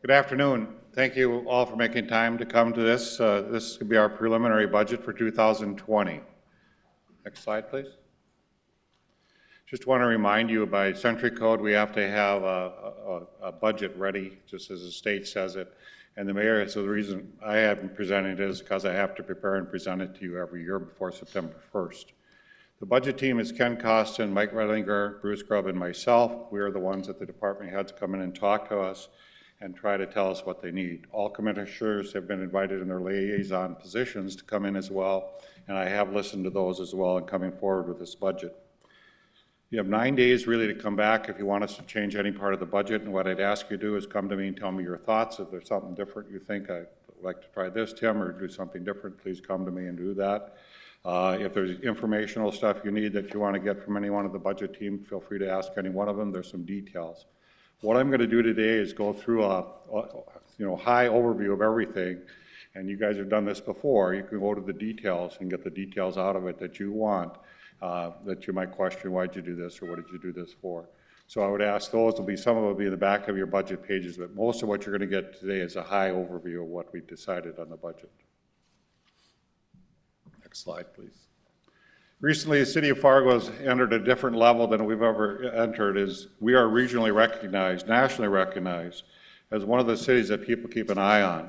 Good afternoon. Thank you all for making time to come to this. This could be our preliminary budget for 2020. Next slide, please. Just want to remind you, by Century Code, we have to have a budget ready, just as the state says it. And the mayor, so the reason I haven't presented it is because I have to prepare and present it to you every year before September 1st. The budget team is Ken Costin, Mike Redlinger, Bruce Grubb, and myself. We are the ones that the department heads come in and talk to us and try to tell us what they need. All commissioners have been invited in their liaison positions to come in as well, and I have listened to those as well in coming forward with this budget. You have 9 days really to come back if you want us to change any part of the budget, and what I'd ask you to do is come to me and tell me your thoughts. If there's something different you think I'd like to try this, Tim, or do something different, please come to me and do that. If there's informational stuff you need that you want to get from any one of the budget team, feel free to ask any one of them. There's some details. What I'm going to do today is go through a high overview of everything, and you guys have done this before. You can go to the details and get the details out of it that you want, that you might question, why'd you do this, or what did you do this for? So I would ask those, some of them will be in the back of your budget pages, but most of what you're going to get today is a high overview of what we decided on the budget. Next slide, please. Recently, the city of Fargo has entered a different level than we've ever entered. We are regionally recognized, nationally recognized, as one of the cities that people keep an eye on.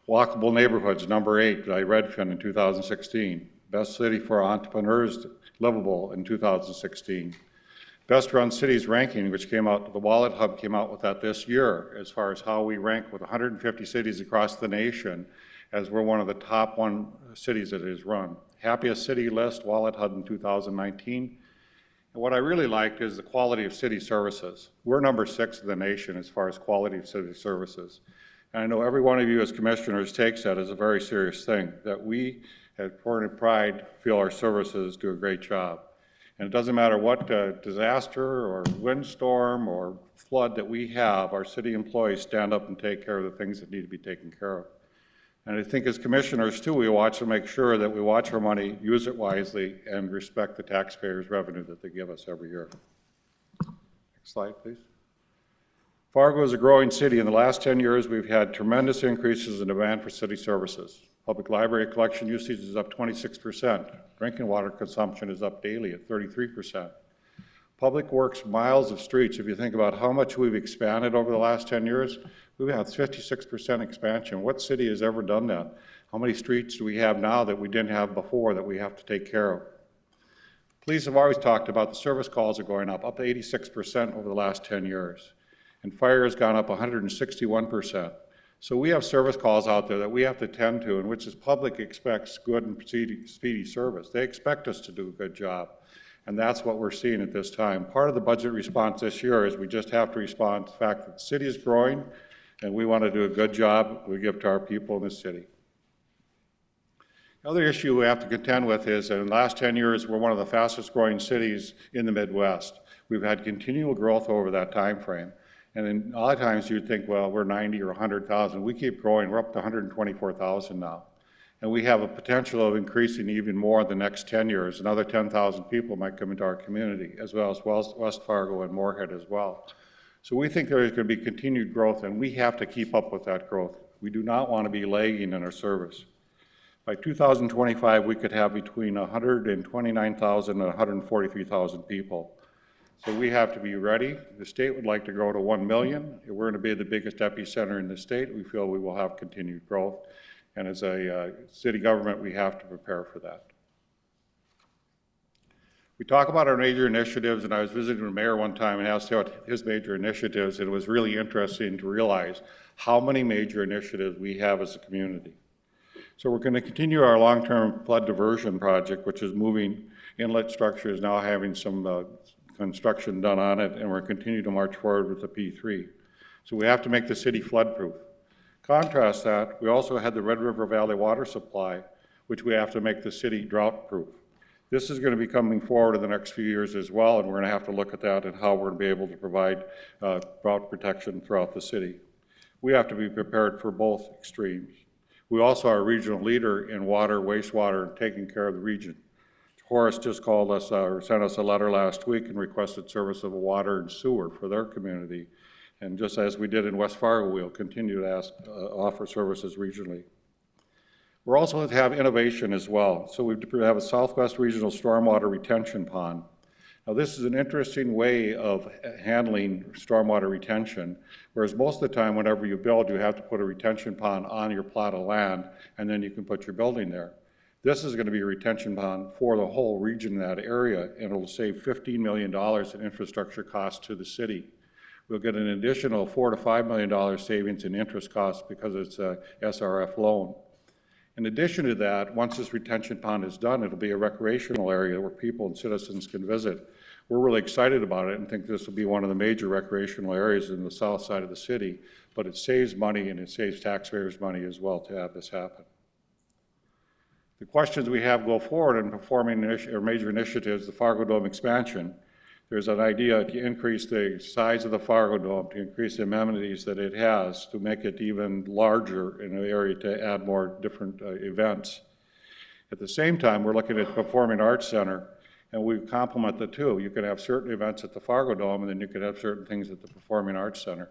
Walkable neighborhoods, number 8 by Redfin in 2016. Best city for entrepreneurs, livable in 2016. Best run cities ranking, which came out, the Wallet Hub came out with that this year, as far as how we rank with 150 cities across the nation, as we're one of the top 1 cities that is run. Happiest city list, Wallet Hub in 2019. And what I really liked is the quality of city services. We're number 6 in the nation as far as quality of city services. And I know every one of you as commissioners takes that as a very serious thing, that we at Port Pride feel our services do a great job. And it doesn't matter what disaster or windstorm or flood that we have, our city employees stand up and take care of the things that need to be taken care of. And I think as commissioners too, we watch to make sure that we watch our money, use it wisely, and respect the taxpayers' revenue that they give us every year. Next slide, please. Fargo is a growing city. In the last 10 years, we've had tremendous increases in demand for city services. Public library collection usage is up 26%. Drinking water consumption is up daily at 33%. Public works miles of streets, if you think about how much we've expanded over the last 10 years, we've had 56% expansion. What city has ever done that? How many streets do we have now that we didn't have before that we have to take care of? Police have always talked about the service calls are going up to 86% over the last 10 years. And fire has gone up 161%. So we have service calls out there that we have to tend to, in which the public expects good and speedy service. They expect us to do a good job. And that's what we're seeing at this time. Part of the budget response this year is we just have to respond to the fact that the city is growing and we want to do a good job we give to our people in the city. The other issue we have to contend with is that in the last 10 years, we're one of the fastest growing cities in the Midwest. We've had continual growth over that time frame. And in a lot of times you'd think, well, we're 90 or 100,000. We keep growing. We're up to 124,000 now. And we have a potential of increasing even more in the next 10 years. Another 10,000 people might come into our community, as well as West Fargo and Moorhead as well. So we think there is going to be continued growth, and we have to keep up with that growth. We do not want to be lagging in our service. By 2025, we could have between 129,000 and 143,000 people. So we have to be ready. The state would like to grow to 1 million. If we're going to be the biggest epicenter in the state, we feel we will have continued growth. And as a city government, we have to prepare for that. We talk about our major initiatives, and I was visiting the mayor one time and asked about his major initiatives, and it was really interesting to realize how many major initiatives we have as a community. So we're going to continue our long-term flood diversion project, which is moving. Inlet structure is now having some construction done on it, and we're continuing to march forward with the P3. So we have to make the city flood-proof. Contrast that, we also had the Red River Valley water supply, which we have to make the city drought-proof. This is going to be coming forward in the next few years as well, and we're going to have to look at that and how we're going to be able to provide drought protection throughout the city. We have to be prepared for both extremes. We also are a regional leader in water, wastewater, and taking care of the region. Horace just called us or sent us a letter last week and requested service of water and sewer for their community. And just as we did in West Fargo, we'll continue to offer services regionally. We're also going to have innovation as well. So we have a Southwest Regional Stormwater Retention Pond. Now this is an interesting way of handling stormwater retention, whereas most of the time whenever you build, you have to put a retention pond on your plot of land, and then you can put your building there. This is going to be a retention pond for the whole region in that area, and it'll save $15 million in infrastructure costs to the city. We'll get an additional $4 to $5 million savings in interest costs because it's a SRF loan. In addition to that, once this retention pond is done, it'll be a recreational area where people and citizens can visit. We're really excited about it and think this will be one of the major recreational areas in the south side of the city, but it saves money and it saves taxpayers money as well to have this happen. The questions we have go forward in performing major initiatives, the Fargo Dome expansion. There's an idea to increase the size of the Fargo Dome, to increase the amenities that it has, to make it even larger in an area to add more different events. At the same time, we're looking at the Performing Arts Center, and we complement the two. You could have certain events at the Fargo Dome, and then you could have certain things at the Performing Arts Center.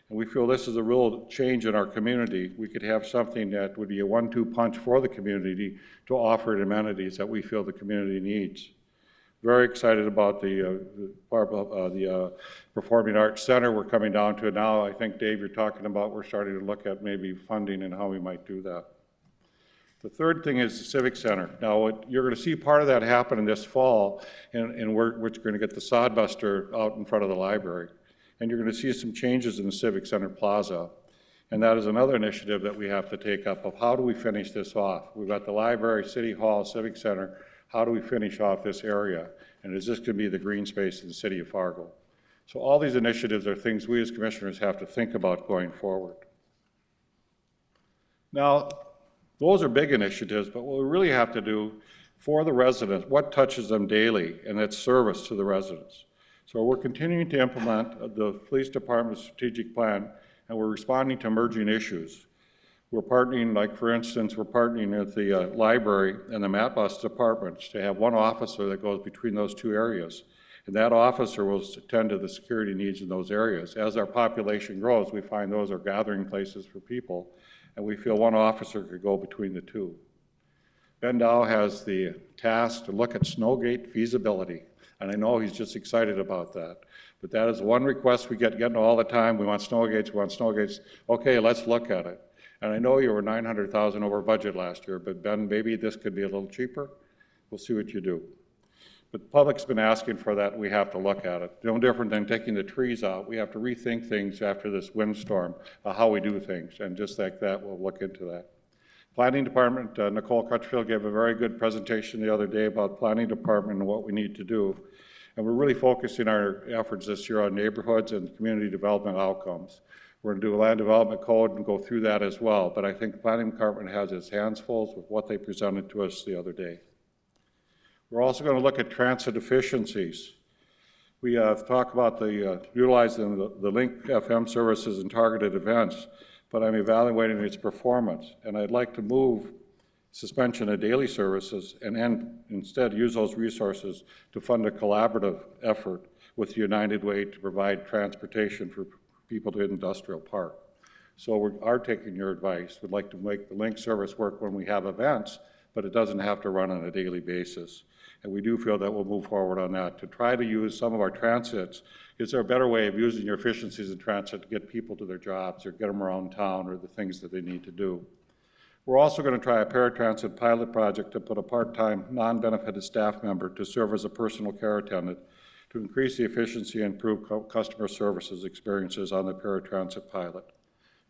And we feel this is a real change in our community. We could have something that would be a 1-2 punch for the community to offer amenities that we feel the community needs. Very excited about the Performing Arts Center. We're coming down to it now. I think, Dave, you're talking about we're starting to look at maybe funding and how we might do that. The third thing is the Civic Center. Now, you're going to see part of that happen in this fall, and we're going to get the sodbuster out in front of the library. And you're going to see some changes in the Civic Center Plaza. And that is another initiative that we have to take up of how do we finish this off. We've got the library, City Hall, Civic Center. How do we finish off this area? And is this going to be the green space in the city of Fargo? So all these initiatives are things we as commissioners have to think about going forward. Now, those are big initiatives, but what we really have to do for the residents, what touches them daily, and that's service to the residents. So we're continuing to implement the police department's strategic plan, and we're responding to emerging issues. We're partnering, like for instance, we're partnering with the library and the Matt Bus departments to have one officer that goes between those two areas. And that officer will attend to the security needs in those areas. As our population grows, we find those are gathering places for people, and we feel one officer could go between the two. Ben Dow has the task to look at Snowgate feasibility, and I know he's just excited about that. But that is one request we get getting all the time. We want Snowgates, we want Snowgates. Okay, let's look at it. And I know you were $900,000 over budget last year, but Ben, maybe this could be a little cheaper. We'll see what you do. But the public's been asking for that, and we have to look at it. No different than taking the trees out. We have to rethink things after this windstorm, how we do things, and just like that, we'll look into that. Planning Department, Nicole Crutchfield gave a very good presentation the other day about Planning Department and what we need to do. And we're really focusing our efforts this year on neighborhoods and community development outcomes. We're going to do a land development code and go through that as well, but I think the Planning Department has its hands full with what they presented to us the other day. We're also going to look at transit efficiencies. We talk about utilizing the Link FM services and targeted events, but I'm evaluating its performance, and I'd like to move suspension of daily services and instead use those resources to fund a collaborative effort with United Way to provide transportation for people to Industrial Park. So we are taking your advice. We'd like to make the Link service work when we have events, but it doesn't have to run on a daily basis. And we do feel that we'll move forward on that to try to use some of our transits. Is there a better way of using your efficiencies in transit to get people to their jobs or get them around town or the things that they need to do? We're also going to try a paratransit pilot project to put a part-time, non-benefited staff member to serve as a personal care attendant to increase the efficiency and improve customer services experiences on the paratransit pilot.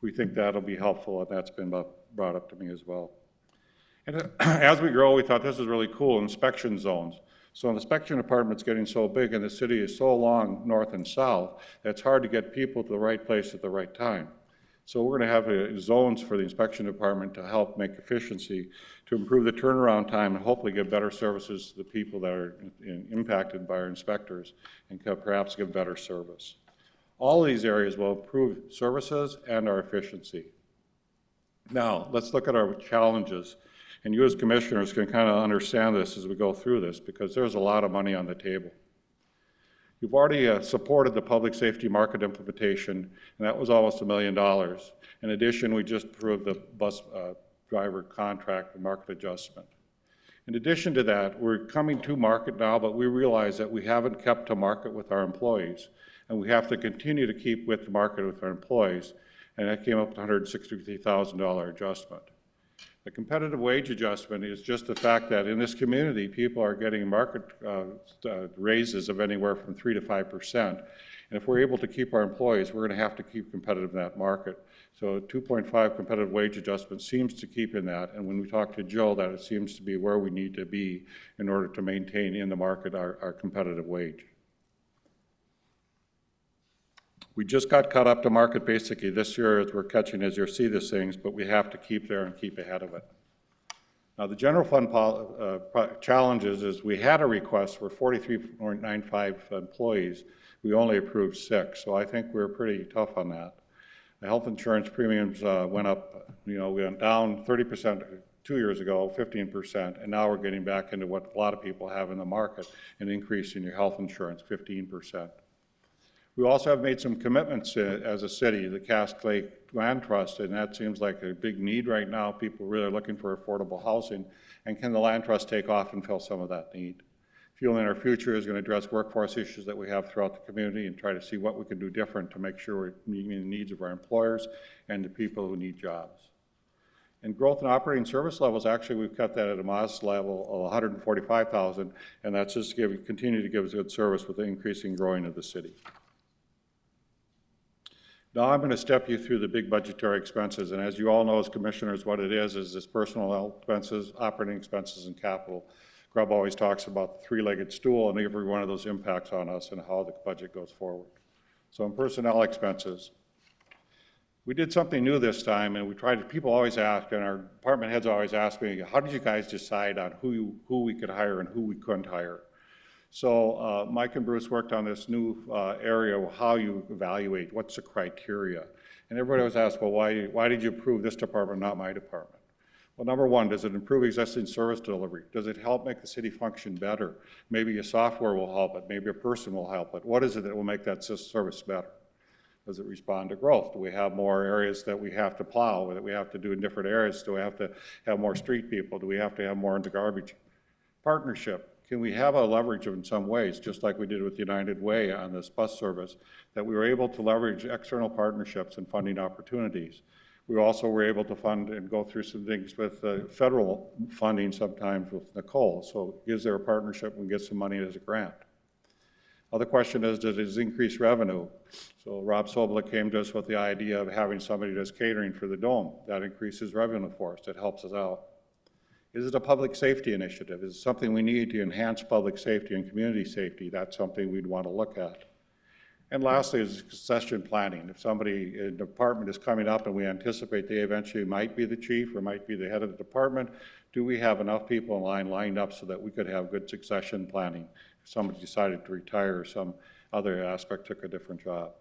We think that'll be helpful, and that's been brought up to me as well. And as we grow, we thought this is really cool, inspection zones. So the inspection department's getting so big and the city is so long north and south that it's hard to get people to the right place at the right time. So we're going to have zones for the inspection department to help make efficiency, to improve the turnaround time and hopefully give better services to the people that are impacted by our inspectors and perhaps give better service. All of these areas will improve services and our efficiency. Now, let's look at our challenges. And you as commissioners can kind of understand this as we go through this because there's a lot of money on the table. We've already supported the public safety market implementation, and that was almost $1 million. In addition, we just approved the bus driver contract and market adjustment. In addition to that, we're coming to market now, but we realize that we haven't kept to market with our employees, and we have to continue to keep with the market with our employees, and that came up with a $163,000 adjustment. The competitive wage adjustment is just the fact that in this community, people are getting market raises of anywhere from 3 to 5%. And if we're able to keep our employees, we're going to have to keep competitive in that market. So 2.5 competitive wage adjustment seems to keep in that. And when we talk to Jill, that it seems to be where we need to be in order to maintain in the market our competitive wage. We just got caught up to market basically this year as we're catching as you see these things, but we have to keep there and keep ahead of it. Now the general fund challenges is we had a request for 43.95 employees. We only approved 6, so I think we're pretty tough on that. The health insurance premiums went up, we went down 30% 2 years ago, 15%, and now we're getting back into what a lot of people have in the market, an increase in your health insurance, 15%. We also have made some commitments as a city, the Cask Lake Land Trust, and that seems like a big need right now. People really are looking for affordable housing, and can the Land Trust take off and fill some of that need? Fueling Our Future is going to address workforce issues that we have throughout the community and try to see what we can do different to make sure we're meeting the needs of our employers and the people who need jobs. And growth in operating service levels, actually we've cut that at a modest level of 145,000, and that's just to continue to give us good service with the increasing growing of the city. Now I'm going to step you through the big budgetary expenses, and as you all know as commissioners, what it is this personnel expenses, operating expenses, and capital. Grubb always talks about the three-legged stool, and every one of those impacts on us and how the budget goes forward. So in personnel expenses, we did something new this time, and we tried to, people always ask, and our department heads always ask me, how did you guys decide on who we could hire and who we couldn't hire? So Mike and Bruce worked on this new area of how you evaluate, what's the criteria. And everybody was asked, well, why did you approve this department, not my department? Well, number one, does it improve existing service delivery? Does it help make the city function better? Maybe a software will help it, maybe a person will help it. What is it that will make that service better? Does it respond to growth? Do we have more areas that we have to plow, that we have to do in different areas? Do we have to have more street people? Do we have to have more into garbage? Partnership. Can we have a leverage in some ways, just like we did with United Way on this bus service, that we were able to leverage external partnerships and funding opportunities? We also were able to fund and go through some things with federal funding sometimes with Nicole, so it gives there a partnership and get some money as a grant. Other question is, does it increase revenue? So Rob Sobel came to us with the idea of having somebody that's catering for the dome. That increases revenue for us, it helps us out. Is it a public safety initiative? Is it something we need to enhance public safety and community safety? That's something we'd want to look at. And lastly is succession planning. If somebody in the department is coming up and we anticipate they eventually might be the chief or might be the head of the department, do we have enough people in line lined up so that we could have good succession planning if somebody decided to retire or some other aspect took a different job?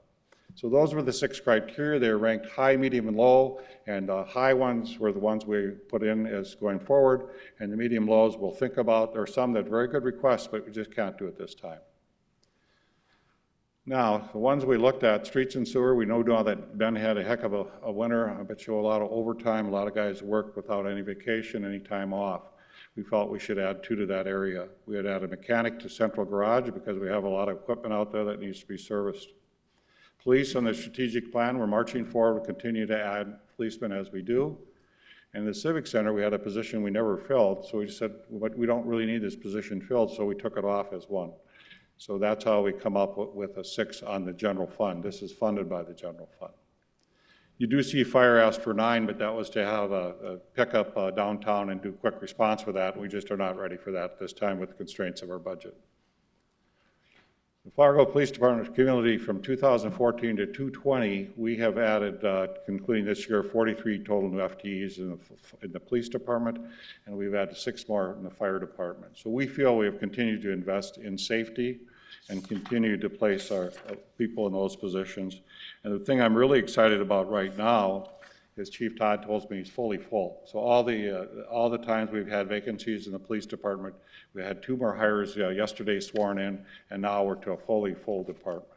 So those were the 6 criteria. They were ranked high, medium, and low, and the high ones were the ones we put in as going forward, and the medium lows we'll think about. There are some that are very good requests, but we just can't do it this time. Now, the ones we looked at, streets and sewer, we know now that Ben had a heck of a winter. I bet you a lot of overtime. A lot of guys worked without any vacation, any time off. We felt we should add 2 to that area. We had added a mechanic to central garage because we have a lot of equipment out there that needs to be serviced. Police on the strategic plan, we're marching forward. We'll continue to add policemen as we do. And the Civic Center, we had a position we never filled, so we said, we don't really need this position filled, so we took it off as 1. So that's how we come up with a 6 on the general fund. This is funded by the general fund. You do see fire asked for 9, but that was to have a pickup downtown and do quick response for that. We just are not ready for that this time with the constraints of our budget. The Fargo Police Department community from 2014 to 2020, we have added, concluding this year, 43 total new FTEs in the police department, and we've added 6 more in the fire department. So we feel we have continued to invest in safety and continue to place our people in those positions. And the thing I'm really excited about right now as Chief Todd tells me, he's fully full. So all the times we've had vacancies in the police department, we had 2 more hires yesterday sworn in, and now we're to a fully full department.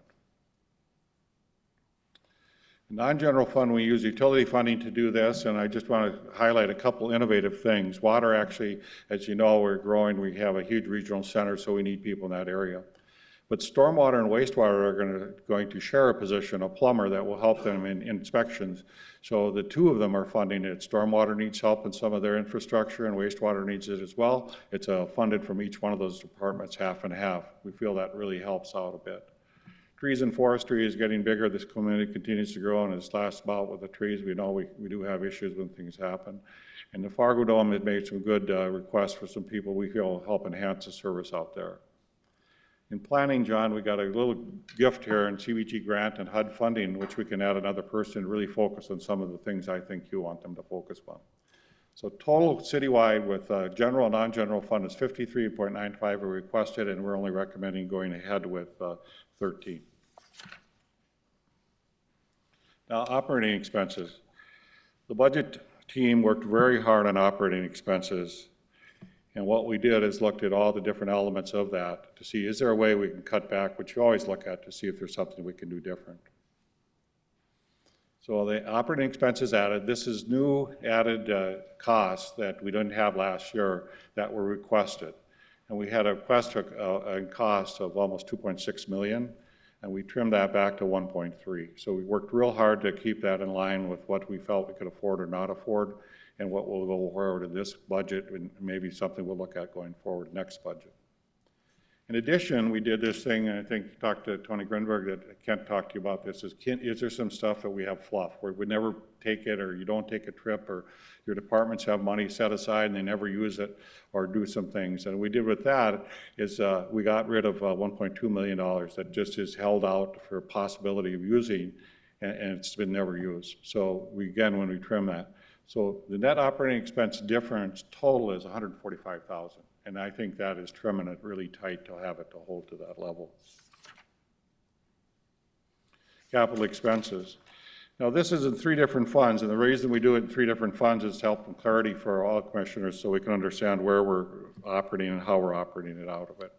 Non-general fund, we use utility funding to do this, and I just want to highlight a couple innovative things. Water, actually, as you know, we're growing. We have a huge regional center, so we need people in that area. But stormwater and wastewater are going to share a position, a plumber that will help them in inspections. So the 2 of them are funding it. Stormwater needs help in some of their infrastructure, and wastewater needs it as well. It's funded from each one of those departments, half and half. We feel that really helps out a bit. Trees and forestry is getting bigger. This community continues to grow, and this last bout with the trees, we know we do have issues when things happen. And the Fargo Dome has made some good requests for some people we feel will help enhance the service out there. In planning, John, we got a little gift here in CBG grant and HUD funding, which we can add another person and really focus on some of the things I think you want them to focus on. So total citywide with general and non-general fund is 53.95 are requested, and we're only recommending going ahead with 13. Now, operating expenses. The budget team worked very hard on operating expenses. And what we did is looked at all the different elements of that to see, is there a way we can cut back, which you always look at to see if there's something we can do different. So the operating expenses added, this is new added costs that we didn't have last year that were requested. And we had a request a cost of almost 2.6 million, and we trimmed that back to 1.3. So we worked real hard to keep that in line with what we felt we could afford or not afford, and what will go forward in this budget, and maybe something we'll look at going forward next budget. In addition, we did this thing, and I think talked to Tony Grinberg that Kent talked to you about this, is there some stuff that we have fluff, where we never take it, or you don't take a trip, or your departments have money set aside and they never use it, or do some things. And what we did with that is we got rid of $1.2 million that just is held out for a possibility of using, and it's been never used. So we, again, when we trim that. So the net operating expense difference total is $145,000. And I think that is trimming it really tight to have it to hold to that level. Capital expenses. Now this is in 3 different funds, and the reason we do it in 3 different funds is to help clarity for all commissioners so we can understand where we're operating and how we're operating it out of it.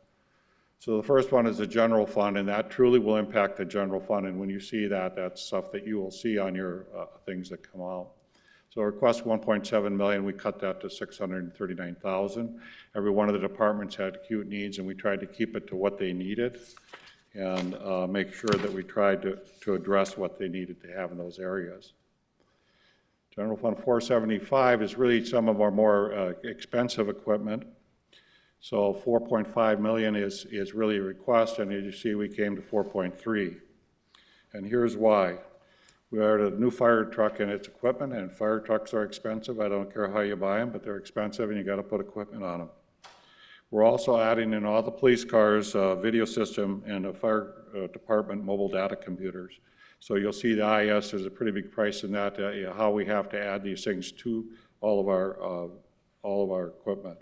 So the first one is the general fund, and that truly will impact the general fund, and when you see that, that's stuff that you will see on your things that come out. So request 1.7 million, we cut that to 639,000. Every one of the departments had acute needs, and we tried to keep it to what they needed and make sure that we tried to address what they needed to have in those areas. General Fund 475 is really some of our more expensive equipment. So 4.5 million is really a request, and as you see, we came to 4.3. And here's why. We ordered a new fire truck and its equipment, and fire trucks are expensive. I don't care how you buy them, but they're expensive, and you got to put equipment on them. We're also adding in all the police cars, video system, and a fire department mobile data computers. So you'll see the IS, there's a pretty big price in that, how we have to add these things to all of our equipment.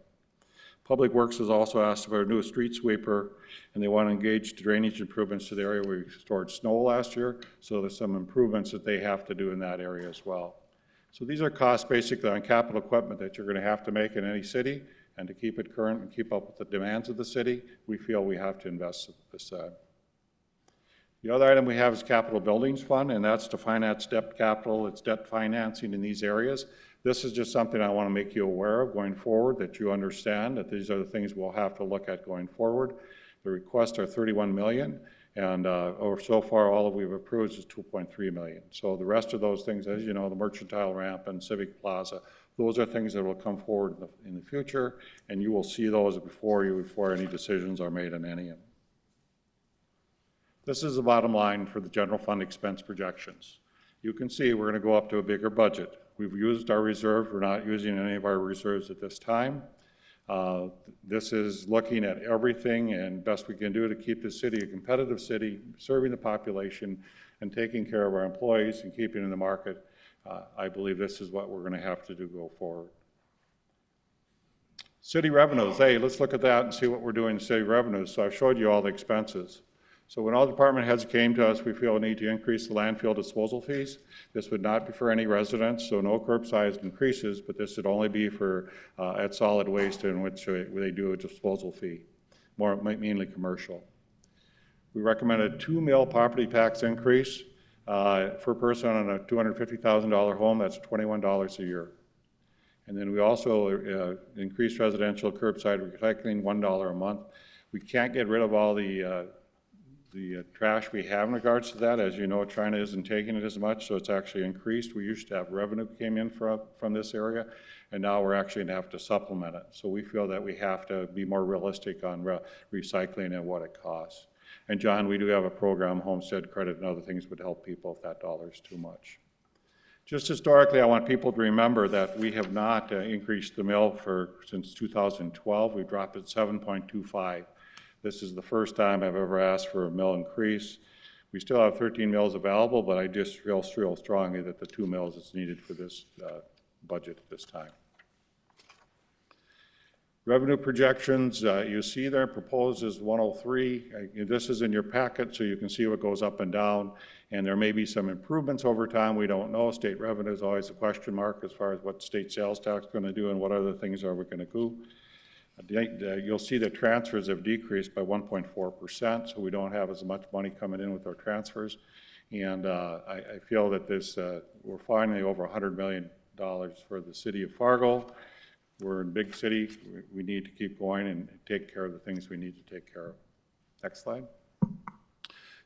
Public Works has also asked for a new street sweeper, and they want to engage drainage improvements to the area where we stored snow last year, so there's some improvements that they have to do in that area as well. So these are costs basically on capital equipment that you're going to have to make in any city, and to keep it current and keep up with the demands of the city, we feel we have to invest this side. The other item we have is Capital Buildings Fund, and that's to finance debt capital. It's debt financing in these areas. This is just something I want to make you aware of going forward, that you understand that these are the things we'll have to look at going forward. The requests are 31 million, and so far all that we've approved is 2.3 million. So the rest of those things, as you know, the Mercantile Ramp and Civic Plaza, those are things that will come forward in the future, and you will see those before any decisions are made on any of them. This is the bottom line for the general fund expense projections. You can see we're going to go up to a bigger budget. We've used our reserve. We're not using any of our reserves at this time. This is looking at everything and best we can do to keep the city a competitive city, serving the population and taking care of our employees and keeping in the market. I believe this is what we're going to have to do go forward. City revenues, hey, let's look at that and see what we're doing in city revenues. So I've showed you all the expenses. So when all department heads came to us, we feel a need to increase the landfill disposal fees. This would not be for any residents, so no curbside increases, but this would only be for at solid waste in which they do a disposal fee, mainly commercial. We recommended 2 mil property tax increase per person on a $250,000 home. That's $21 a year. And then we also increased residential curbside recycling $1 a month. We can't get rid of all the trash we have in regards to that. As you know, China isn't taking it as much, so it's actually increased. We used to have revenue came in from this area, and now we're actually going to have to supplement it. So we feel that we have to be more realistic on recycling and what it costs. And John, we do have a program, homestead credit and other things would help people if that dollar is too much. Just historically, I want people to remember that we have not increased the mill since 2012. We dropped it 7.25. This is the first time I've ever asked for a mill increase. We still have 13 mills available, but I just feel strongly that the 2 mills is needed for this budget at this time. Revenue projections, you see there, proposed is 103. This is in your packet, so you can see what goes up and down, and there may be some improvements over time. We don't know. State revenue is always a question mark as far as what state sales tax is going to do and what other things are we going to do. You'll see that transfers have decreased by 1.4%, so we don't have as much money coming in with our transfers. And I feel that we're finally over $100 million for the city of Fargo. We're in a big city. We need to keep going and take care of the things we need to take care of. Next slide.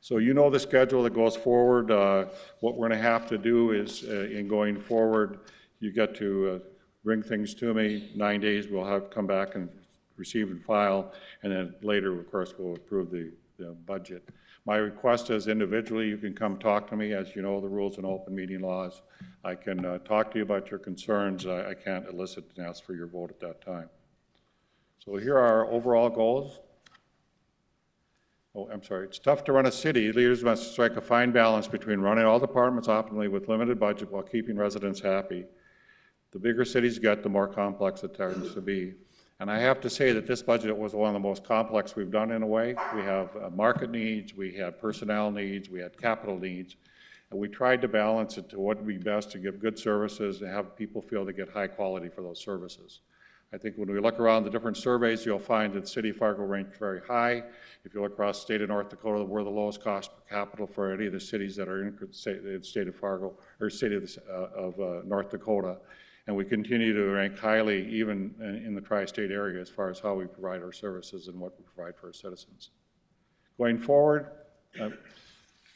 So you know the schedule that goes forward. What we're going to have to do is, in going forward, you get to bring things to me. 9 days, we'll have to come back and receive and file, and then later, of course, we'll approve the budget. My request is individually, you can come talk to me. As you know, the rules and open meeting laws. I can talk to you about your concerns. I can't elicit and ask for your vote at that time. So here are our overall goals. Oh, I'm sorry. It's tough to run a city. Leaders must strike a fine balance between running all departments optimally with limited budget while keeping residents happy. The bigger cities get, the more complex it tends to be. And I have to say that this budget was one of the most complex we've done in a way. We have market needs, we had personnel needs, we had capital needs, and we tried to balance it to what would be best to give good services and have people feel they get high quality for those services. I think when we look around the different surveys, you'll find that the city of Fargo ranked very high. If you look across the state of North Dakota, we're the lowest cost per capita for any of the cities that are in the state of Fargo, or state of North Dakota. And we continue to rank highly even in the tri-state area as far as how we provide our services and what we provide for our citizens. Going forward,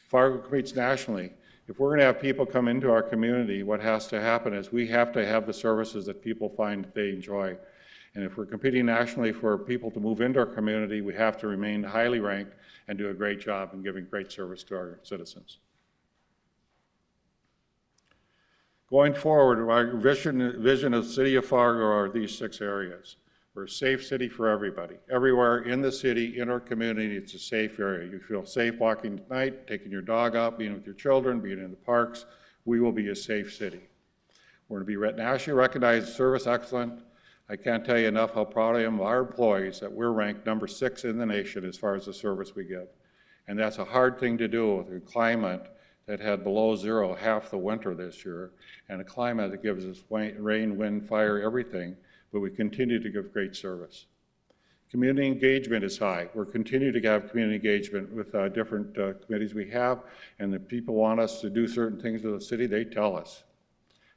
Fargo competes nationally. If we're going to have people come into our community, what has to happen is we have to have the services that people find they enjoy. And if we're competing nationally for people to move into our community, we have to remain highly ranked and do a great job in giving great service to our citizens. Going forward, our vision of the city of Fargo are these 6 areas. We're a safe city for everybody. Everywhere in the city, in our community, it's a safe area. You feel safe walking at night, taking your dog out, being with your children, being in the parks. We will be a safe city. We're going to be nationally recognized as service excellent. I can't tell you enough how proud I am of our employees that we're ranked number 6 in the nation as far as the service we give. And that's a hard thing to do with a climate that had below 0 half the winter this year, and a climate that gives us rain, wind, fire, everything, but we continue to give great service. Community engagement is high. We're continuing to have community engagement with different committees we have, and if people want us to do certain things with the city, they tell us.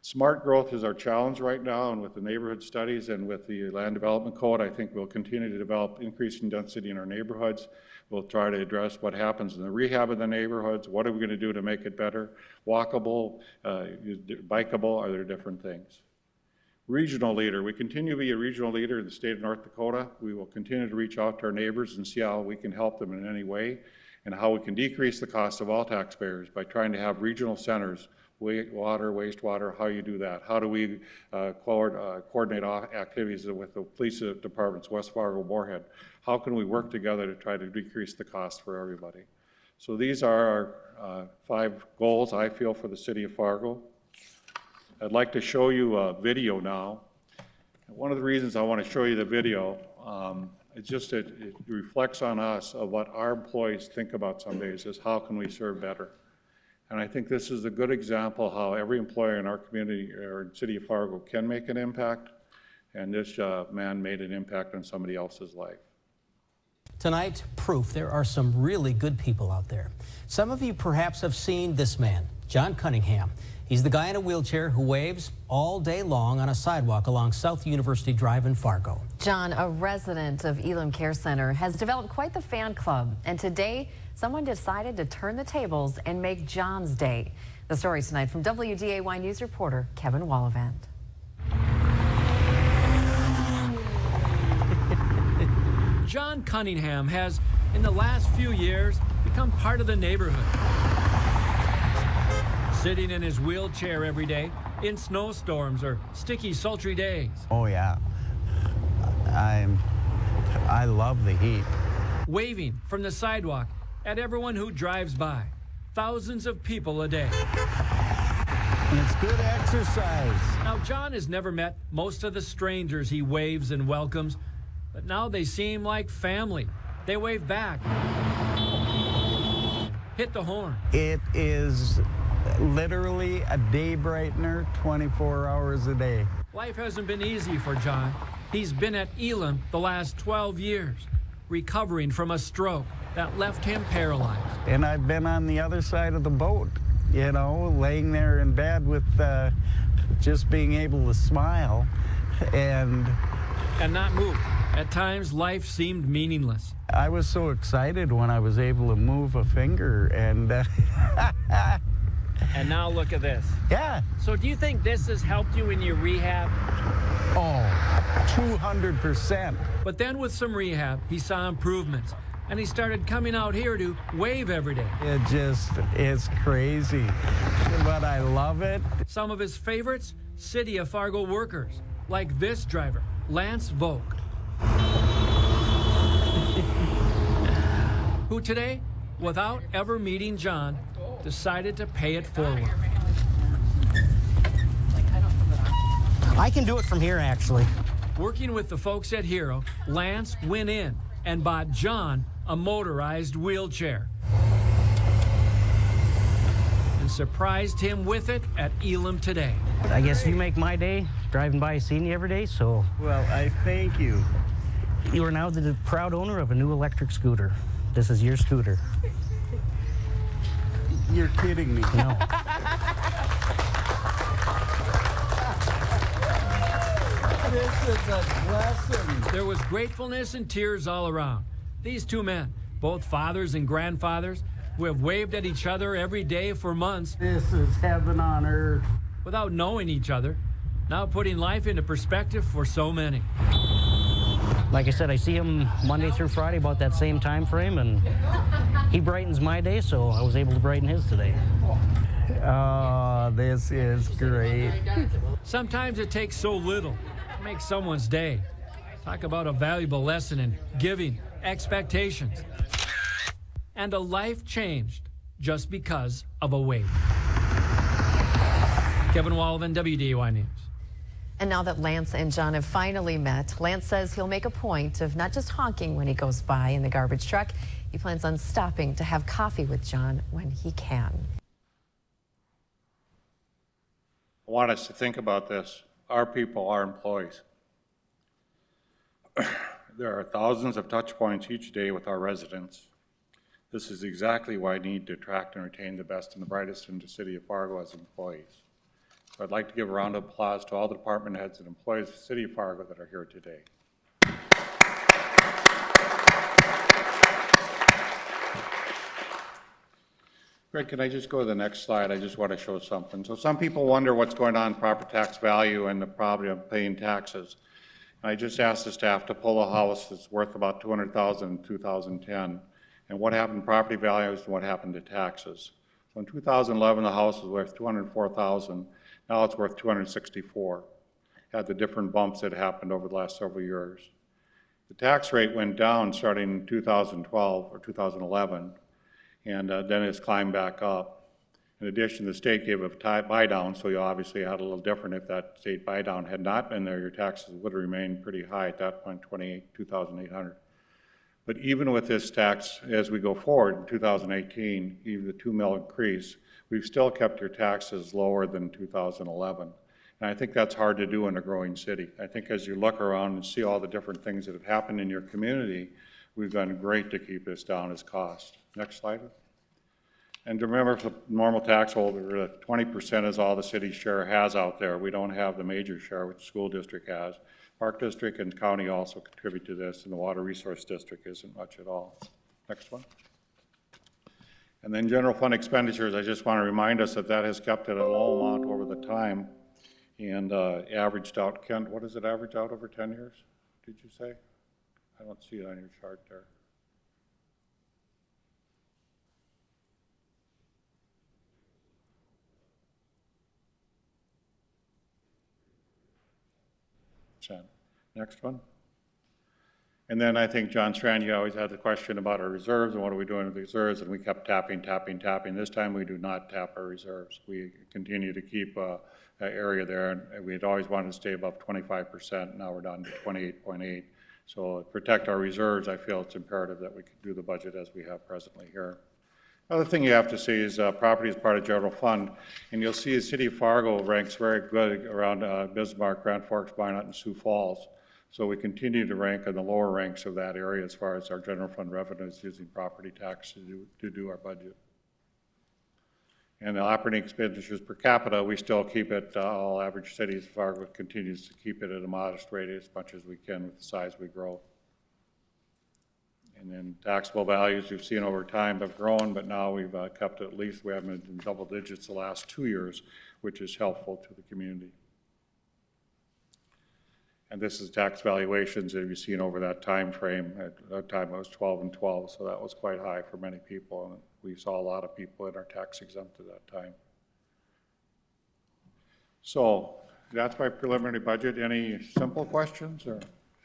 Smart growth is our challenge right now, and with the neighborhood studies and with the land development code, I think we'll continue to develop increasing density in our neighborhoods. We'll try to address what happens in the rehab of the neighborhoods. What are we going to do to make it better? Walkable, bikeable, are there different things? Regional leader. We continue to be a regional leader in the state of North Dakota. We will continue to reach out to our neighbors and see how we can help them in any way and how we can decrease the cost of all taxpayers by trying to have regional centers, water, wastewater, how you do that. How do we coordinate activities with the police departments, West Fargo, Moorhead? How can we work together to try to decrease the cost for everybody? So these are our 5 goals, I feel, for the city of Fargo. I'd like to show you a video now. One of the reasons I want to show you the video, it reflects on us of what our employees think about some days is how can we serve better. And I think this is a good example how every employer in our community or in City of Fargo can make an impact, and this man made an impact on somebody else's life. Tonight, proof there are some really good people out there. Some of you perhaps have seen this man, John Cunningham. He's the guy in a wheelchair who waves all day long on a sidewalk along South University Drive in Fargo. John, a resident of Elam Care Center, has developed quite the fan club, and today someone decided to turn the tables and make John's day. The story tonight from WDAY News reporter Kevin Wallivant. John Cunningham has, in the last few years, become part of the neighborhood. Sitting in his wheelchair every day in snowstorms or sticky, sultry days. Oh yeah, I love the heat. Waving from the sidewalk at everyone who drives by. Thousands of people a day. It's good exercise. Now, John has never met most of the strangers he waves and welcomes, but now they seem like family. They wave back. Hit the horn. It is literally a day brightener 24 hours a day. Life hasn't been easy for John. He's been at Elam the last 12 years, recovering from a stroke that left him paralyzed. And I've been on the other side of the boat, you know, laying there in bed with just being able to smile and not move. At times, life seemed meaningless. I was so excited when I was able to move a finger and And now look at this. yeah. So do you think this has helped you in your rehab? Oh, 200%. But then with some rehab, he saw improvements, and he started coming out here to wave every day. It just is crazy, but I love it. Some of his favorites, City of Fargo workers, like this driver, Lance Volk, who today, without ever meeting John, decided to pay it forward. I can do it from here, actually. Working with the folks at Hero, Lance went in and bought John a motorized wheelchair and surprised him with it at Elam today. I guess you make my day, driving by seeing you every day, so Well, I thank you. you are now the proud owner of a new electric scooter. This is your scooter. You're kidding me. No. This is a blessing. There was gratefulness and tears all around. These two men, both fathers and grandfathers, who have waved at each other every day for months This is heaven on earth. without knowing each other, now putting life into perspective for so many. Like I said, I see him Monday through Friday about that same time frame, and he brightens my day, so I was able to brighten his today. Oh, this is great. Sometimes it takes so little to make someone's day. Talk about a valuable lesson in giving, expectations, and a life changed just because of a wave. Kevin Wallivant, WDAY News. And now that Lance and John have finally met, Lance says he'll make a point of not just honking when he goes by in the garbage truck. He plans on stopping to have coffee with John when he can. I want us to think about this. Our people, our employees. There are thousands of touch points each day with our residents. This is exactly why I need to attract and retain the best and the brightest in the City of Fargo as employees. So I'd like to give a round of applause to all the department heads and employees of the City of Fargo that are here today. Greg, can I just go to the next slide? I just want to show something. So some people wonder what's going on in property tax value and the problem of paying taxes. And I just asked the staff to pull a house that's worth about $200,000 in 2010, and what happened to property values and what happened to taxes. So in 2011, the house was worth $204,000. Now it's worth $264,000. Had the different bumps that happened over the last several years. The tax rate went down starting in 2012 or 2011, and then it's climbed back up. In addition, the state gave a buy down, so you obviously had a little different. If that state buy down had not been there, your taxes would have remained pretty high at that point, $2,800. But even with this tax, as we go forward in 2018, even the 2 mil increase, we've still kept your taxes lower than 2011. And I think that's hard to do in a growing city. I think as you look around and see all the different things that have happened in your community, we've done great to keep this down as cost. Next slide. And to remember, for the normal tax holder, 20% is all the city's share has out there. We don't have the major share, which the school district has. Park District and county also contribute to this, and the Water Resource District isn't much at all. Next one. And then general fund expenditures, I just want to remind us that that has kept it at a low amount over the time and averaged out, Kent, what does it average out over 10 years, did you say? I don't see it on your chart there. Next one. And then I think, John Strand, you always had the question about our reserves and what are we doing with the reserves, and we kept tapping. This time we do not tap our reserves. We continue to keep an area there, and we had always wanted to stay above 25%. Now we're down to 28.8. So to protect our reserves, I feel it's imperative that we can do the budget as we have presently here. Other thing you have to see is property is part of general fund, and you'll see the city of Fargo ranks very good around Bismarck, Grand Forks, Minot, and Sioux Falls. So we continue to rank in the lower ranks of that area as far as our general fund revenues using property tax to do our budget. And the operating expenditures per capita, we still keep it, all average cities, Fargo continues to keep it at a modest rate as much as we can with the size we grow. And then taxable values you've seen over time have grown, but now we've kept at least, we haven't been in double digits the last 2 years, which is helpful to the community. And this is tax valuations that you've seen over that time frame. At that time it was 12 and 12, so that was quite high for many people. And we saw a lot of people that are tax exempt at that time. So that's my preliminary budget. Any simple questions or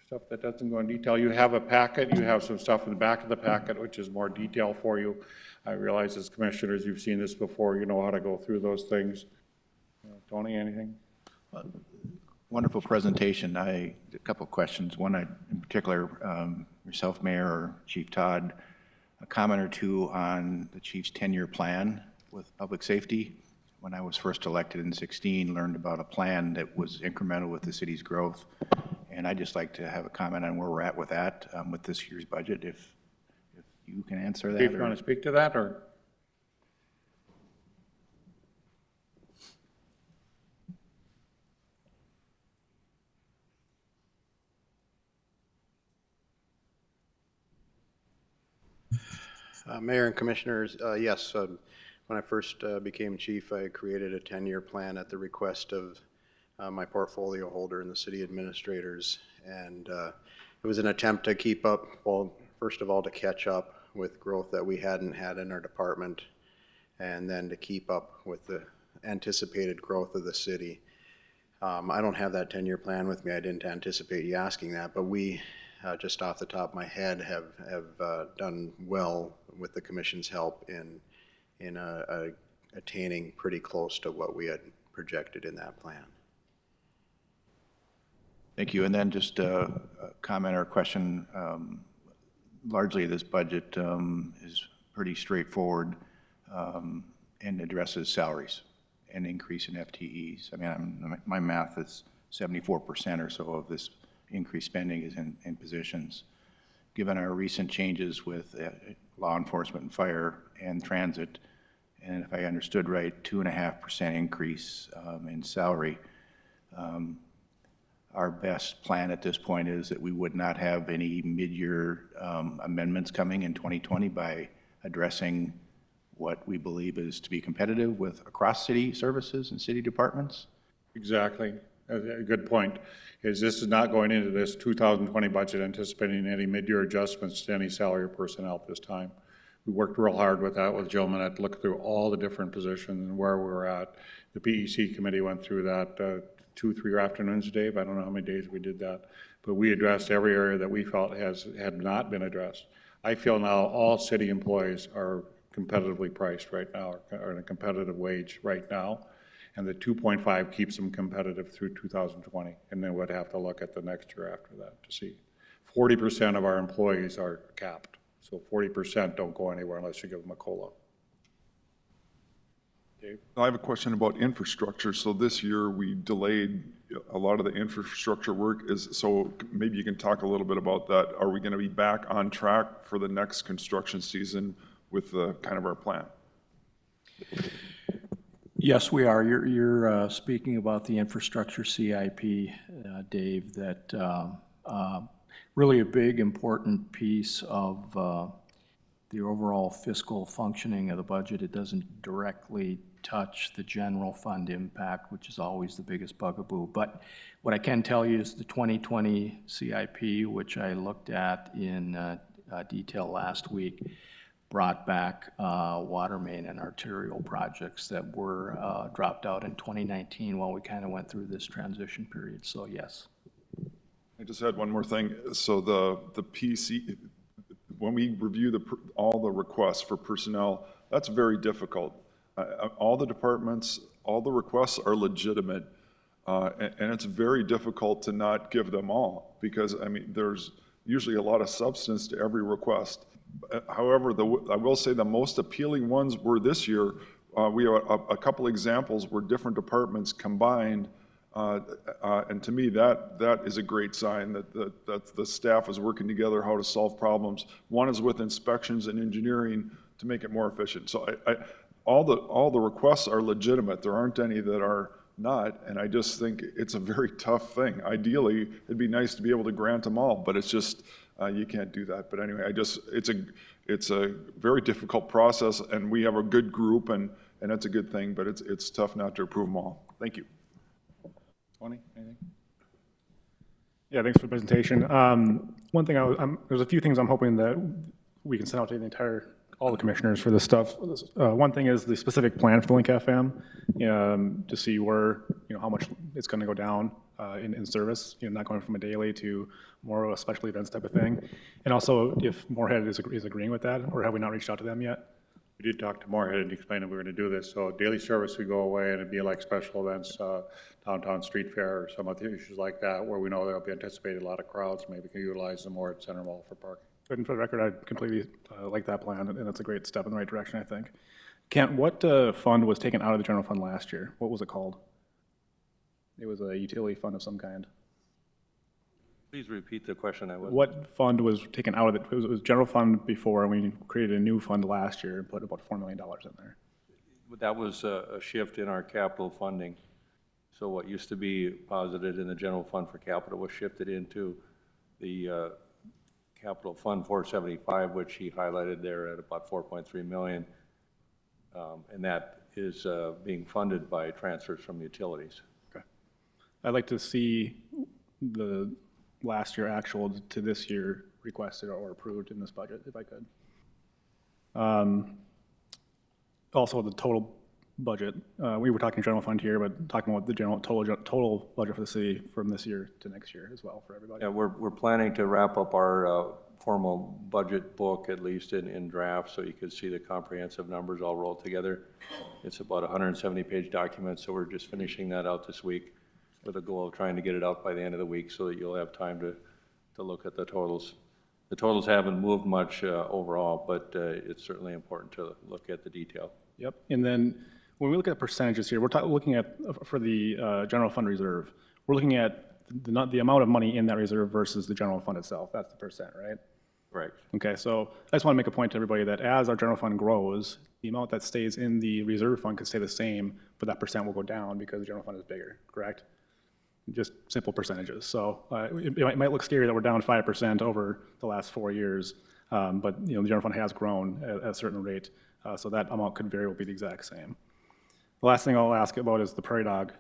stuff that doesn't go in detail? You have a packet, you have some stuff in the back of the packet, which is more detail for you. I realize as commissioners, you've seen this before, you know how to go through those things. Tony, anything? Wonderful presentation. A couple of questions. One, in particular, yourself, Mayor, or Chief Todd, a comment or two on the Chief's 10-year plan with public safety. When I was first elected in 16, learned about a plan that was incremental with the city's growth. And I'd just like to have a comment on where we're at with that, with this year's budget, if you can answer that. Chief, you want to speak to that, or? Mayor and Commissioners, yes, when I first became chief, I created a 10-year plan at the request of my portfolio holder and the city administrators, and it was an attempt to keep up, well, first of all, to catch up with growth that we hadn't had in our department, and then to keep up with the anticipated growth of the city. I don't have that 10-year plan with me. I didn't anticipate you asking that, but we, just off the top of my head, have done well with the Commission's help in attaining pretty close to what we had projected in that plan. Thank you. And then just a comment or a question. Largely, this budget is pretty straightforward and addresses salaries and increase in FTEs. I mean, my math is 74% or so of this increased spending is in positions. Given our recent changes with law enforcement and fire and transit, and if I understood right, 2.5% increase in salary, our best plan at this point is that we would not have any mid-year amendments coming in 2020 by addressing what we believe is to be competitive with across city services and city departments? Exactly. A good point. Is this is not going into this 2020 budget anticipating any mid-year adjustments to any salary or personnel at this time. We worked real hard with that with Joe Minette to look through all the different positions and where we were at. The PEC committee went through that 2-3 afternoons, Dave. I don't know how many days we did that, but we addressed every area that we felt had not been addressed. I feel now all city employees are competitively priced right now, or in a competitive wage right now. And the 2.5 keeps them competitive through 2020, and then we'd have to look at the next year after that to see. 40% of our employees are capped. So 40% don't go anywhere unless you give them a COLA. Dave? I have a question about infrastructure. So this year we delayed a lot of the infrastructure work. So maybe you can talk a little bit about that. Are we going to be back on track for the next construction season with kind of our plan? Yes, we are. You're speaking about the infrastructure CIP, Dave, that really a big important piece of the overall fiscal functioning of the budget. It doesn't directly touch the general fund impact, which is always the biggest bugaboo. But what I can tell you is the 2020 CIP, which I looked at in detail last week, brought back water main and arterial projects that were dropped out in 2019 while we kind of went through this transition period. So yes. I just had one more thing. So the PC, when we review all the requests for personnel, that's very difficult. All the departments, all the requests are legitimate, and it's very difficult to not give them all because, I mean, there's usually a lot of substance to every request. However, I will say the most appealing ones were this year. We have a couple examples where different departments combined, and to me that is a great sign that the staff is working together how to solve problems. One is with inspections and engineering to make it more efficient. So all the requests are legitimate. There aren't any that are not, and I just think it's a very tough thing. Ideally, it'd be nice to be able to grant them all, but it's just you can't do that. But anyway, it's a very difficult process, and we have a good group, and that's a good thing. But it's tough not to approve them all. Thank you. Tony, anything? Yeah, thanks for the presentation. One thing there's a few things I'm hoping that we can send out to all the commissioners for this stuff. One thing is the specific plan for the Link FM, to see where, how much it's going to go down in service, not going from a daily to more of a special events type of thing. And also if Moorhead is agreeing with that, or have we not reached out to them yet? We did talk to Moorhead and explain that we were going to do this. So daily service would go away, and it'd be like special events, downtown street fair or some other issues like that, where we know there'll be anticipated a lot of crowds. Maybe we can utilize them more at Center Mall for parking. And for the record, I completely like that plan, and it's a great step in the right direction, I think. Kent, what fund was taken out of the general fund last year? What was it called? It was a utility fund of some kind. Please repeat the question. What fund was taken out of it? It was general fund before, and we created a new fund last year and put about $4 million in there. That was a shift in our capital funding. So what used to be posited in the general fund for capital was shifted into the Capital Fund 475, which he highlighted there at about 4.3 million, and that is being funded by transfers from utilities. Okay. I'd like to see the last year actual to this year requested or approved in this budget, if I could. Also, the total budget. We were talking general fund here, but talking about the total budget for the city from this year to next year as well for everybody. Yeah, we're planning to wrap up our formal budget book, at least in draft, so you can see the comprehensive numbers all rolled together. It's about a 170-page document, so we're just finishing that out this week with a goal of trying to get it out by the end of the week so that you'll have time to look at the totals. The totals haven't moved much overall, but it's certainly important to look at the detail. Yep, and then when we look at percentages here, we're looking at, for the general fund reserve, we're looking at the amount of money in that reserve versus the general fund itself. That's the percent, right? Right. Okay, so I just want to make a point to everybody that as our general fund grows, the amount that stays in the reserve fund could stay the same, but that percent will go down because the general fund is bigger, correct? Just simple percentages. So it might look scary that we're down 5% over the last 4 years, but the general fund has grown at a certain rate, so that amount could very well be the exact same. The last thing I'll ask about is the Prairie Dog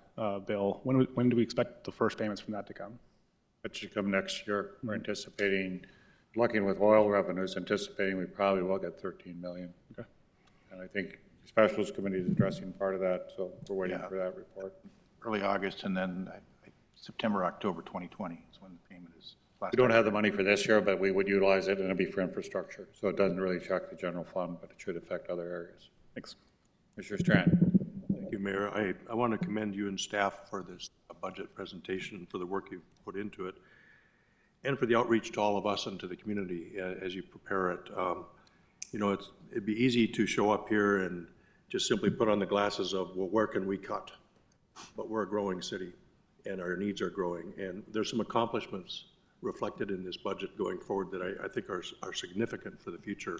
bill. When do we expect the first payments from that to come? That should come next year. We're anticipating, looking with oil revenues, anticipating we probably will get 13 million. Okay. And I think the Specials Committee is addressing part of that, so we're waiting for that report. Early August, and then September, October 2020 is when the payment is. We don't have the money for this year, but we would utilize it, and it'll be for infrastructure. So it doesn't really affect the general fund, but it should affect other areas. Thanks. Mr. Strand. Thank you, Mayor. I want to commend you and staff for this budget presentation and for the work you've put into it. and for the outreach to all of us and to the community as you prepare it. You know, it'd be easy to show up here and just simply put on the glasses of, well, where can we cut? But we're a growing city, and our needs are growing, and there's some accomplishments reflected in this budget going forward that I think are significant for the future,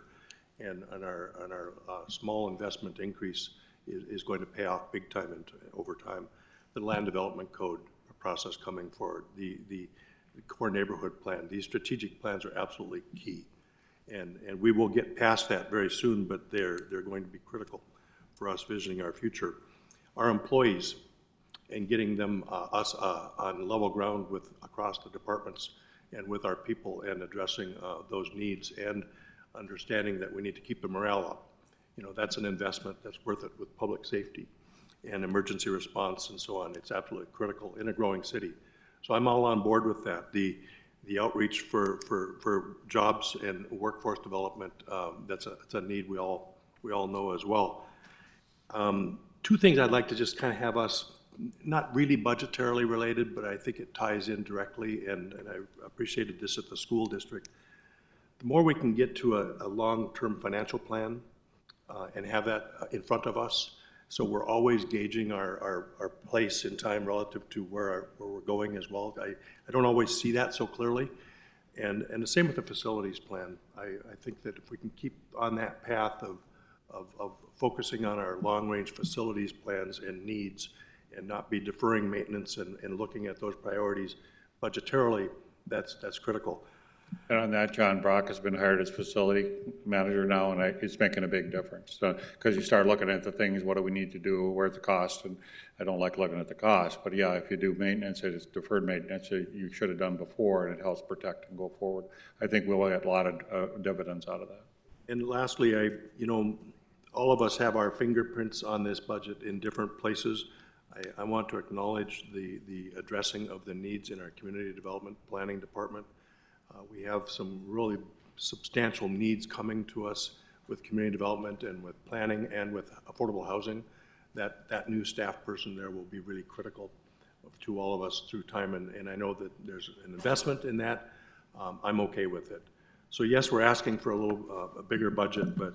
and our small investment increase is going to pay off big time over time. The land development code process coming forward, the core neighborhood plan, these strategic plans are absolutely key, and we will get past that very soon, but they're going to be critical for us visioning our future. Our employees, and getting them us on level ground with across the departments and with our people, and addressing those needs, and understanding that we need to keep the morale up. You know, that's an investment that's worth it with public safety and emergency response and so on. It's absolutely critical in a growing city. So I'm all on board with that. The outreach for jobs and workforce development, that's a need we all know as well. Two things I'd like to just kind of have us, not really budgetarily related, but I think it ties in directly, and I appreciated this at the school district. The more we can get to a long-term financial plan and have that in front of us, so we're always gauging our place in time relative to where we're going as well. I don't always see that so clearly. And the same with the facilities plan. I think that if we can keep on that path of focusing on our long-range facilities plans and needs, and not be deferring maintenance and looking at those priorities budgetarily, that's critical. And on that, John Brock has been hired as facility manager now, and it's making a big difference. Because you start looking at the things, what do we need to do, where's the cost, and I don't like looking at the cost, but yeah, if you do maintenance, it's deferred maintenance you should have done before, and it helps protect and go forward. I think we'll get a lot of dividends out of that. And lastly, you know, all of us have our fingerprints on this budget in different places. I want to acknowledge the addressing of the needs in our community development planning department. We have some really substantial needs coming to us with community development and with planning and with affordable housing. That new staff person there will be really critical to all of us through time, and I know that there's an investment in that. I'm okay with it. So yes, we're asking for a bigger budget, but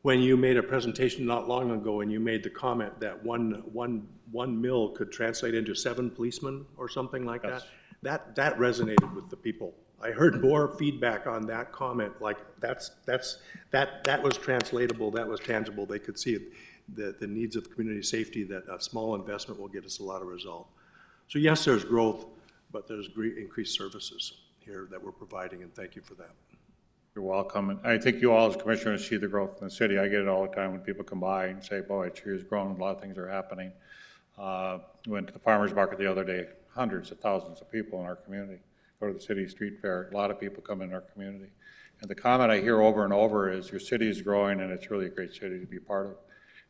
when you made a presentation not long ago and you made the comment that one mill could translate into 7 policemen or something like yes. that resonated with the people. I heard more feedback on that comment, like that was translatable, that was tangible. They could see it, the needs of community safety, that a small investment will get us a lot of result. So yes, there's growth, but there's increased services here that we're providing, and thank you for that. You're welcome. And I think you all as commissioners see the growth in the city. I get it all the time when people come by and say, boy, it sure is growing, a lot of things are happening. Went to the farmer's market the other day, hundreds of thousands of people in our community. Go to the city street fair, a lot of people come in our community. And the comment I hear over and over is your city is growing and it's really a great city to be part of.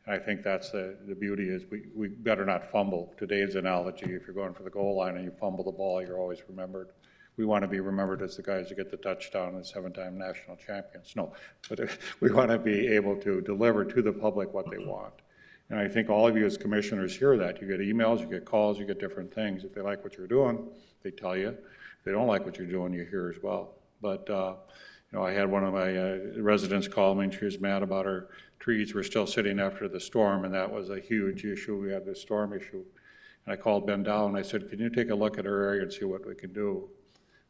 And I think that's the beauty is we better not fumble. To Dave's analogy, if you're going for the goal line and you fumble the ball, you're always remembered. We want to be remembered as the guys who get the touchdown and 7-time national champions. No, but we want to be able to deliver to the public what they want. And I think all of you as commissioners hear that. You get emails, you get calls, you get different things. If they like what you're doing, they tell you. If they don't like what you're doing, you hear as well. But, you know, I had one of my residents call me and she was mad about our trees were still sitting after the storm, and that was a huge issue. We had this storm issue. And I called Ben Dow and I said, can you take a look at our area and see what we can do?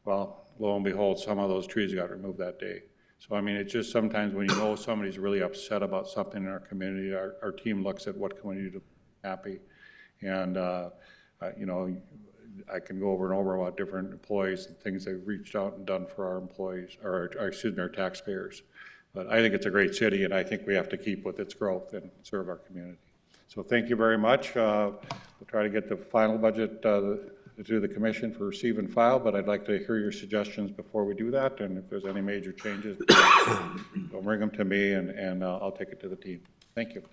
Well, lo and behold, some of those trees got removed that day. So, I mean, it's just sometimes when you know somebody's really upset about something in our community, our team looks at what can we do to be happy. And, you know, I can go over and over about different employees and things they've reached out and done for our employees, or excuse me, our taxpayers. But I think it's a great city, and I think we have to keep with its growth and serve our community. So thank you very much. We'll try to get the final budget to the commission for receive and file, but I'd like to hear your suggestions before we do that, and if there's any major changes, don't bring them to me, and I'll take it to the team. Thank you.